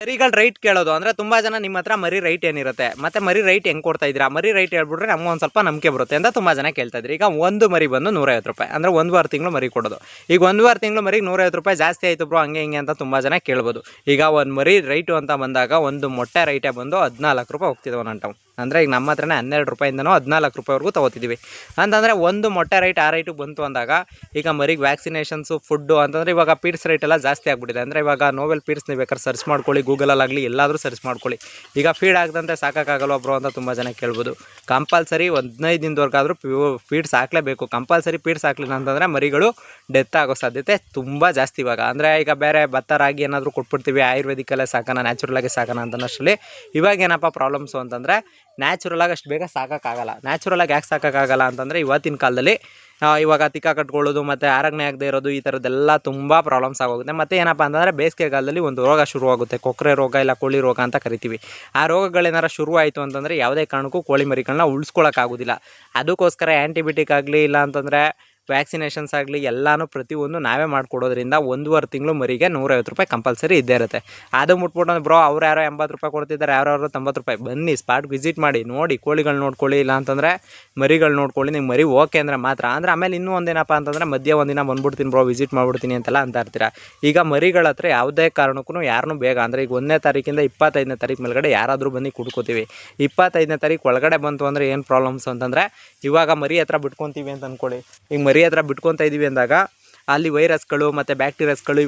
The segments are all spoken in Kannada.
ಮರಿಗಳ ರೈಟ್ ಕೇಳೋದು ಅಂದರೆ ತುಂಬ ಜನ ನಿಮ್ಮ ಹತ್ರ ಮರಿ ರೈಟ್ ಏನಿರುತ್ತೆ ಮತ್ತು ಮರಿ ರೈಟ್ ಹೆಂಗೆ ಕೊಡ್ತಾ ಇದ್ದೀರಾ, ಮರಿ ರೈಟ್ ಹೇಳ್ಬಿಟ್ರೆ ನಮ್ಗೆ ಒಂದು ಸ್ವಲ್ಪ ನಂಬಿಕೆ ಬರುತ್ತೆ ಅಂತ ತುಂಬ ಜನ ಕೇಳ್ತಾ ಇದ್ರಿ. ಈಗ ಒಂದು ಮರಿ ಬಂದು 150 ರೂಪಾಯಿ ಅಂದರೆ 1.5 ತಿಂಗಳು ಮರಿ ಕೊಡೋದು. ಈಗ 1.5 ತಿಂಗಳು ಮರಿಗೆ 150 ರೂಪಾಯಿ ಜಾಸ್ತಿ ಆಯಿತು ಬ್ರೋ ಹಂಗೆ ಹಿಂಗೆ ಅಂತ ತುಂಬ ಜನ ಕೇಳ್ಬೋದು. ಈಗ ಒಂದು ಮರಿ ರೈಟು ಅಂತ ಬಂದಾಗ ಒಂದು ಮೊಟ್ಟೆ ರೈಟೇ ಬಂದು 14 ರೂಪಾಯಿ ಹೋಗ್ತಿದೆ ಒಂದೊಂದು ಟೈಮ್. ಅಂದರೆ ಈಗ ನಮ್ಮ ಹತ್ರನೇ 12 ರೂಪಾಯಿಂದನೂ 14 ರೂಪಾಯಿವರೆಗೂ ತೊಗೋತಿದ್ದೀವಿ. ಅಂತಂದರೆ ಒಂದು ಮೊಟ್ಟೆ ರೈಟ್ ಆ ರೈಟಿಗೆ ಬಂತು ಅಂದಾಗ ಈಗ ಮರಿಗೆ ವ್ಯಾಕ್ಸಿನೇಷನ್ಸು ಫುಡ್ಡು ಅಂತಂದರೆ ಇವಾಗ ಪೀಡ್ಸ್ ರೇಟ್ ಎಲ್ಲ ಜಾಸ್ತಿ ಆಗಿಬಿಟ್ಟಿದೆ. ಅಂದರೆ ಇವಾಗ ನೋವೆಲ್ ಪೀಡ್ಸ್ ನೀವು ಬೇಕಾದ್ರೆ ಸರ್ಚ್ ಮಾಡ್ಕೊಳ್ಳಿ, ಗೂಗಲಲ್ಲಾಗಲಿ ಎಲ್ಲಾದರೂ ಸರ್ಚ್ ಮಾಡ್ಕೊಳ್ಳಿ. ಈಗ ಫೀಡ್ ಆಗದಂತೆ ಸಾಕಾಗಲ್ವ ಬ್ರೋ ಅಂತ ತುಂಬ ಜನ ಕೇಳ್ಬೋದು. ಕಂಪಲ್ಸರಿ 15 ದಿನದವರೆಗಾದರೂ ಫೀಡ್ಸ್ ಹಾಕಲೇಬೇಕು. ಕಂಪಲ್ಸರಿ ಫೀಡ್ಸ್ ಹಾಕಲಿಲ್ಲ ಅಂತಂದರೆ ಮರಿಗಳು ಡೆತ್ ಆಗೋ ಸಾಧ್ಯತೆ ತುಂಬ ಜಾಸ್ತಿ ಇವಾಗ. ಅಂದರೆ ಈಗ ಬೇರೆ ಭತ್ತ ರಾಗಿ ಏನಾದರೂ ಕೊಟ್ಬಿಡ್ತೀವಿ, ಆಯುರ್ವೇದಿಕಲ್ಲೇ ಸಾಕೋಣ, ನ್ಯಾಚುರಲಾಗಿ ಸಾಕೋಣ ಅಂತನಷ್ಟರಲ್ಲಿ ಇವಾಗ ಏನಪ್ಪ ಪ್ರಾಬ್ಲಮ್ಸು ಅಂತಂದರೆ ನ್ಯಾಚುರಲಾಗಿ ಅಷ್ಟು ಬೇಗ ಸಾಕೋಕ್ಕಾಗಲ್ಲ. ನ್ಯಾಚುರಲಾಗಿ ಯಾಕೆ ಸಾಕೋಕ್ಕಾಗಲ್ಲ ಅಂತಂದರೆ ಇವತ್ತಿನ ಕಾಲದಲ್ಲಿ ಇವಾಗ ತಿಕ್ಕ ಕಟ್ಕೊಳ್ಳೋದು ಮತ್ತು ಆರಗ್ನೆ ಆಗದೆ ಇರೋದು ಈ ಥರದ್ದೆಲ್ಲ ತುಂಬ ಪ್ರಾಬ್ಲಮ್ಸ್ ಆಗೋಗುತ್ತೆ. ಮತ್ತು ಏನಪ್ಪ ಅಂತಂದರೆ ಬೇಸಿಗೆಗಾಲದಲ್ಲಿ ಒಂದು ರೋಗ ಶುರುವಾಗುತ್ತೆ, ಕೊಕ್ಕರೆ ರೋಗ ಇಲ್ಲ ಕೋಳಿ ರೋಗ ಅಂತ ಕರಿತೀವಿ. ಆ ರೋಗಗಳೇನಾರು ಶುರುವಾಯಿತು ಅಂತಂದರೆ ಯಾವುದೇ ಕಾರಣಕ್ಕೂ ಕೋಳಿ ಮರಿಗಳನ್ನ ಉಳಿಸ್ಕೊಳ್ಳೋಕ್ಕಾಗೋದಿಲ್ಲ. ಅದಕ್ಕೋಸ್ಕರ ಆ್ಯಂಟಿಬಯೋಟಿಕ್ ಆಗಲಿ ಇಲ್ಲ ಅಂತಂದರೆ ವ್ಯಾಕ್ಸಿನೇಷನ್ಸ್ ಆಗಲಿ ಎಲ್ಲನೂ ಪ್ರತಿಯೊಂದು ನಾವೇ ಮಾಡಿಕೊಡೋದ್ರಿಂದ 1.5 ತಿಂಗಳು ಮರಿಗೆ 150 ರೂಪಾಯಿ ಕಂಪಲ್ಸರಿ ಇದ್ದೇ ಇರುತ್ತೆ. ಅದು ಮುಟ್ಬಿಟ್ಟು ಬ್ರೋ ಅವ್ರು ಯಾರೋ 80 ರೂಪಾಯಿ ಕೊಡ್ತಿದ್ದಾರೆ, ಯಾರು 90 ರೂಪಾಯಿ. ಬನ್ನಿ ಸ್ಪಾಟ್ ವಿಸಿಟ್ ಮಾಡಿ, ನೋಡಿ ಕೋಳಿಗಳು ನೋಡ್ಕೊಳ್ಳಿ, ಇಲ್ಲ ಅಂತಂದರೆ ಮರಿಗಳು ನೋಡ್ಕೊಳ್ಳಿ. ನಿಮ್ಗೆ ಮರಿ ಓಕೆ ಅಂದರೆ ಮಾತ್ರ. ಅಂದರೆ ಆಮೇಲೆ ಇನ್ನೂ ಒಂದೇನಪ್ಪ ಅಂತಂದರೆ ಮಧ್ಯ ಒಂದಿನ ಬಂದ್ಬಿಡ್ತೀನಿ ಬ್ರೋ ವಿಸಿಟ್ ಮಾಡಿಬಿಡ್ತೀನಿ ಅಂತೆಲ್ಲ ಅಂತ ಇರ್ತೀರ. ಈಗ ಮರಿಗಳ ಹತ್ರ ಯಾವುದೇ ಕಾರಣಕ್ಕೂ ಯಾರನ್ನೂ ಬೇಗ ಅಂದರೆ ಈಗ 1ನೇ ತಾರೀಕಿಂದ 25ನೇ ತಾರೀಕು ಮೇಲ್ಗಡೆ ಯಾರಾದರೂ ಬನ್ನಿ ಕುಡ್ಕೋತೀವಿ. 25ನೇ ತಾರೀಕು ಒಳಗಡೆ ಬಂತು ಅಂದರೆ ಏನು ಪ್ರಾಬ್ಲಮ್ಸ್ ಅಂತಂದರೆ ಇವಾಗ ಮರಿ ಹತ್ರ ಬಿಟ್ಕೊತೀವಿ ಅಂತ ಅಂದ್ಕೊಳ್ಳಿ. ಈಗ ಮರಿ ಹತ್ರ ಬಿಟ್ಕೊತಾ ಇದ್ದೀವಿ ಅಂದಾಗ ಅಲ್ಲಿ ವೈರಸ್ಗಳು ಮತ್ತು ಬ್ಯಾಕ್ಟೀರಿಯಾಸ್ಗಳು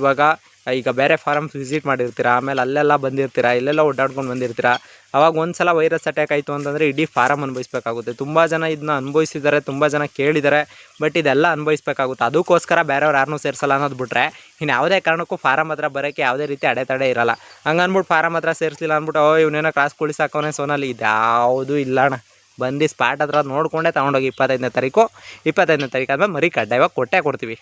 ಈಗ ಬೇರೆ ಫಾರಮ್ಸ್ ವಿಸಿಟ್ ಮಾಡಿರ್ತೀರ, ಆಮೇಲೆ ಅಲ್ಲೆಲ್ಲ ಬಂದಿರ್ತೀರ, ಇಲ್ಲೆಲ್ಲ ಓಡಾಡ್ಕೊಂಡು ಬಂದಿರ್ತೀರ. ಅವಾಗ ಒಂದು ಸಲ ವೈರಸ್ ಅಟ್ಯಾಕ್ ಆಯಿತು ಅಂತಂದರೆ ಇಡೀ ಫಾರಮ್ ಅನುಭವಿಸ್ಬೇಕಾಗುತ್ತೆ. ತುಂಬ ಜನ ಇದನ್ನ ಅನುಭವಿಸಿದ್ದಾರೆ, ತುಂಬ ಜನ ಕೇಳಿದ್ದಾರೆ, ಬಟ್ ಇದೆಲ್ಲ ಅನುಭವಿಸ್ಬೇಕಾಗುತ್ತೆ. ಅದಕ್ಕೋಸ್ಕರ ಬೇರೆಯವ್ರು ಯಾರನ್ನೂ ಸೇರಿಸಲ್ಲ ಅನ್ನೋದು ಬಿಟ್ಟರೆ ಇನ್ನು ಯಾವುದೇ ಕಾರಣಕ್ಕೂ ಫಾರಮ್ ಹತ್ರ ಬರೋಕ್ಕೆ ಯಾವುದೇ ರೀತಿ ಅಡೆತಡೆ ಇರಲ್ಲ. ಹಂಗೆ ಅಂದ್ಬಿಟ್ಟು ಫಾರಮ್ ಹತ್ರ ಸೇರಿಸಲಿಲ್ಲ ಅಂದ್ಬಿಟ್ಟು ಇವನೇನೋ ಕ್ರಾಸ್ ಕೋಳಿ ಸಾಕೋನೆ ಸೋನಲ್ಲಿ ಇದ್ಯಾವುದೂ ಇಲ್ಲ ಅಣ್ಣ. ಬಂದು ಸ್ಪಾಟ್ ಹತ್ರ ನೋಡಿಕೊಂಡೇ ತೊಗೊಂಡೋಗಿ 25ನೇ ತಾರೀಕು ಆದಮೇಲೆ ಮರಿ ಕಡ್ಡಾಯವಾಗಿ ಕೊಟ್ಟೇ ಕೊಡ್ತೀವಿ.